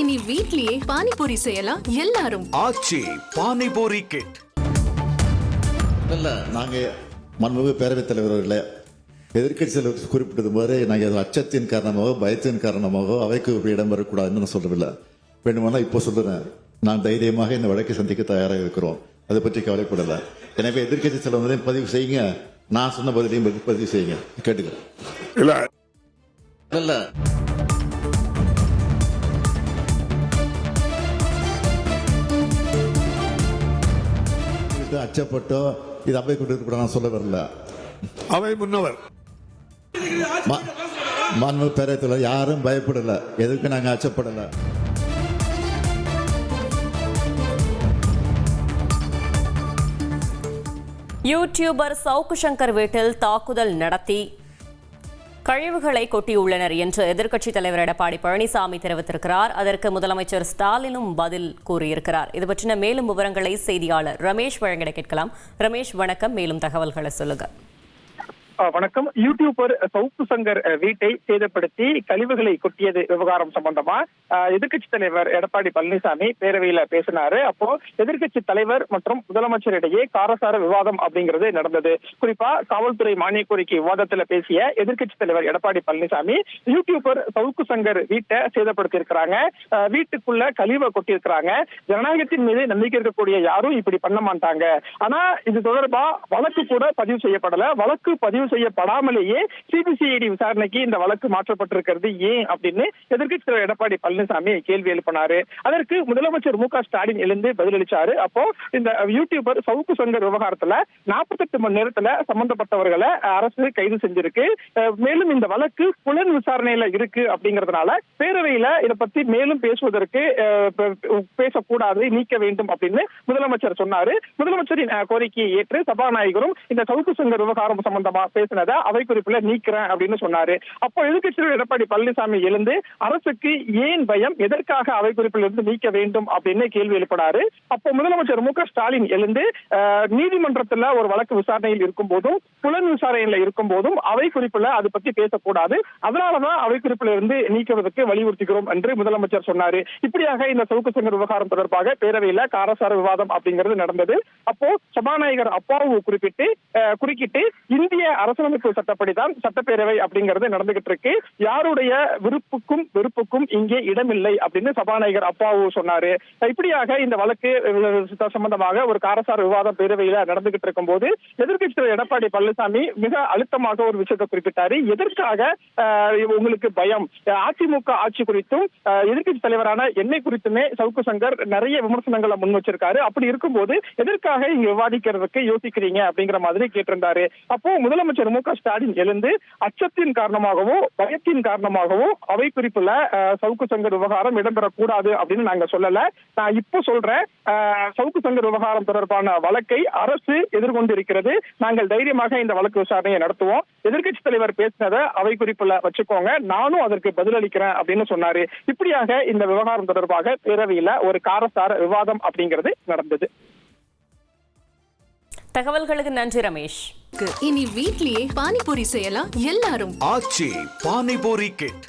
இனி வீட்லயே பானிபூரி செய்யலாம் எல்லாரும். ஆச்சி பானிபூரி கிட். இல்ல நாங்க மன்மிகு பேரவைத் தலைவர்களே, எதிர்க்கட்சியில் குறிப்பிட்டது மாதிரி நாங்கள் அச்சத்தின் காரணமாக பயத்தின் காரணமாக அவைக்கு இடம் வரக்கூடாதுன்னு நான் சொல்லவில்லை. வேண்டுமானா இப்போ சொல்லுறேன், நான் தைரியமாக இந்த வழக்கை சந்திக்க தயாராக இருக்கிறோம். அதை பற்றி கவலைப்படலை. எனவே எதிர்க்கட்சி தலைவர்களையும் பதிவு செய்யுங்க, நான் சொன்ன பதிலையும் பதிவு செய்யுங்க. கேட்டுக்கிறேன். இல்ல அச்சப்பட்டோ இது அவை கொண்டு நான் சொல்ல வரல. அவை முன்னவர் மாண்பு பேரவைத் யாரும் பயப்படல, எதுக்கு நாங்க அச்சப்படல. யூடியூபர் சவுக்கு சங்கர் வீட்டில் தாக்குதல் நடத்தி கழிவுகளை கொட்டியுள்ளனர் என்று எதிர்க்கட்சித் தலைவர் எடப்பாடி பழனிசாமி தெரிவித்திருக்கிறார். அதற்கு முதலமைச்சர் ஸ்டாலினும் பதில் கூறியிருக்கிறார். இது பற்றின மேலும் விவரங்களை செய்தியாளர் ரமேஷ் வழங்கிட கேட்கலாம். ரமேஷ் வணக்கம், மேலும் தகவல்களை சொல்லுங்க. வணக்கம். யூடியூபர் சவுக்கு சங்கர் வீட்டை சேதப்படுத்தி கழிவுகளை கொட்டியது விவகாரம் சம்பந்தமா எதிர்க்கட்சி தலைவர் எடப்பாடி பழனிசாமி பேரவையில பேசினாரு. அப்போ எதிர்க்கட்சி தலைவர் மற்றும் முதலமைச்சர் இடையே காரசார விவாதம் அப்படிங்கிறது நடந்தது. குறிப்பா காவல்துறை மானிய கோரிக்கை விவாதத்துல பேசிய எதிர்க்கட்சி தலைவர் எடப்பாடி பழனிசாமி யூடியூபர் சவுக்கு சங்கர் வீட்டை சேதப்படுத்தி இருக்கிறாங்க, வீட்டுக்குள்ள கழிவை கொட்டி இருக்கிறாங்க, ஜனநாயகத்தின் மீது நம்பிக்கை இருக்கக்கூடிய யாரும் இப்படி பண்ண மாட்டாங்க. ஆனா இது தொடர்பா வழக்கு கூட பதிவு செய்யப்படல. வழக்கு பதிவு செய்யப்படாமலேயே சிபிசிஐடி விசாரணைக்கு இந்த வழக்கு மாற்றப்பட்டிருக்கிறது ஏன் அப்படின்னு எதிர்க்கட்சி தலைவர் எடப்பாடி பழனிசாமி கேள்வி எழுப்பினாரு. அதற்கு முதலமைச்சர் மு க ஸ்டாலின் எழுந்து பதிலளிச்சாரு. அப்போ இந்த யூடியூபர் சவுக்கு சங்கர் விவகாரத்துல 48 மணி நேரத்துல சம்பந்தப்பட்டவர்களை அரசு கைது செஞ்சிருக்கு. மேலும் இந்த வழக்கு புலன் விசாரணையில இருக்கு அப்படிங்கறதுனால பேரவையில இதை பத்தி மேலும் பேசுவதற்கு பேசக்கூடாது, நீக்க வேண்டும் அப்படின்னு முதலமைச்சர் சொன்னாரு. முதலமைச்சரின் கோரிக்கையை ஏற்று சபாநாயகரும் இந்த சவுக்கு சங்கர் விவகாரம் சம்பந்தமா பேசினதை அவை குறிப்பில் நீக்கிறேன் அப்படின்னு சொன்னாரு. அப்போ எதிர்க்கட்சி எடப்பாடி பழனிசாமி எழுந்து அரசுக்கு ஏன் பயம், எதற்காக அவை குறிப்பில் இருந்து நீக்க வேண்டும் அப்படின்னு கேள்வி எழுப்பினாரு. அப்போ முதலமைச்சர் மு க ஸ்டாலின் எழுந்து நீதிமன்றத்துல ஒரு வழக்கு விசாரணையில் இருக்கும் போதும் புலன் விசாரணையில இருக்கும் போதும் அவை குறிப்பில் அது பத்தி பேசக்கூடாது, அதனாலதான் அவை குறிப்பில் இருந்து நீக்குவதற்கு வலியுறுத்துகிறோம் என்று முதலமைச்சர் சொன்னாரு. இப்படியாக இந்த சவுக்கு சங்கர் விவகாரம் தொடர்பாக பேரவையில காரசார விவாதம் அப்படிங்கிறது நடந்தது. அப்போ சபாநாயகர் அப்பாவு குறுக்கிட்டு இந்திய அரசியலமைப்பு சட்டப்படிதான் சட்டப்பேரவை அப்படிங்கிறது நடந்துகிட்டு இருக்கு, யாருடைய விருப்புக்கும் வெறுப்புக்கும் இங்கே இடமில்லை அப்படின்னு சபாநாயகர் அப்பாவு சொன்னாரு. இப்படியாக இந்த வழக்கு சம்பந்தமாக ஒரு காரசார விவாதம் பேரவையில நடந்துகிட்டு இருக்கும் போது எதிர்க்கட்சி எடப்பாடி பழனிசாமி மிக அழுத்தமாக ஒரு விஷயத்தை குறிப்பிட்டாரு. எதற்காக உங்களுக்கு பயம்? அதிமுக ஆட்சி குறித்தும் எதிர்க்கட்சி தலைவரான என்னை குறித்துமே சவுக்கு சங்கர் நிறைய விமர்சனங்களை முன் வச்சிருக்காரு. அப்படி இருக்கும்போது எதற்காக இங்க விவாதிக்கிறதுக்கு யோசிக்கிறீங்க அப்படிங்கிற மாதிரி கேட்டிருந்தாரு. அப்போ முதலமைச்சர் மு க ஸ்டாலின் எழுந்து அச்சத்தின் காரணமாகவோ பயத்தின் காரணமாகவோ அவை குறிப்புல சவுக்கு சங்கர் விவகாரம் இடம்பெறக்கூடாது அப்படின்னு நாங்க சொல்லல. நான் இப்போ சொல்றேன், சவுக்கு சங்கர் விவகாரம் தொடர்பான வழக்கை அரசு எதிர்கொண்டிருக்கிறது, நாங்கள் தைரியமாக இந்த வழக்கு விசாரணையை நடத்துவோம். எதிர்க்கட்சி தலைவர் பேசினதை அவை குறிப்புல வச்சுக்கோங்க, நானும் அதற்கு பதிலளிக்கிறேன் அப்படின்னு சொன்னாரு. இப்படியாக இந்த விவகாரம் தொடர்பாக பேரவையில ஒரு காரசார விவாதம் அப்படிங்கிறது நடந்தது. தகவல்களுக்கு நன்றி ரமேஷ். இனி வீட்லயே பானிபூரி செய்யலாம் எல்லாரும். ஆச்சி பானிபூரி கிட்.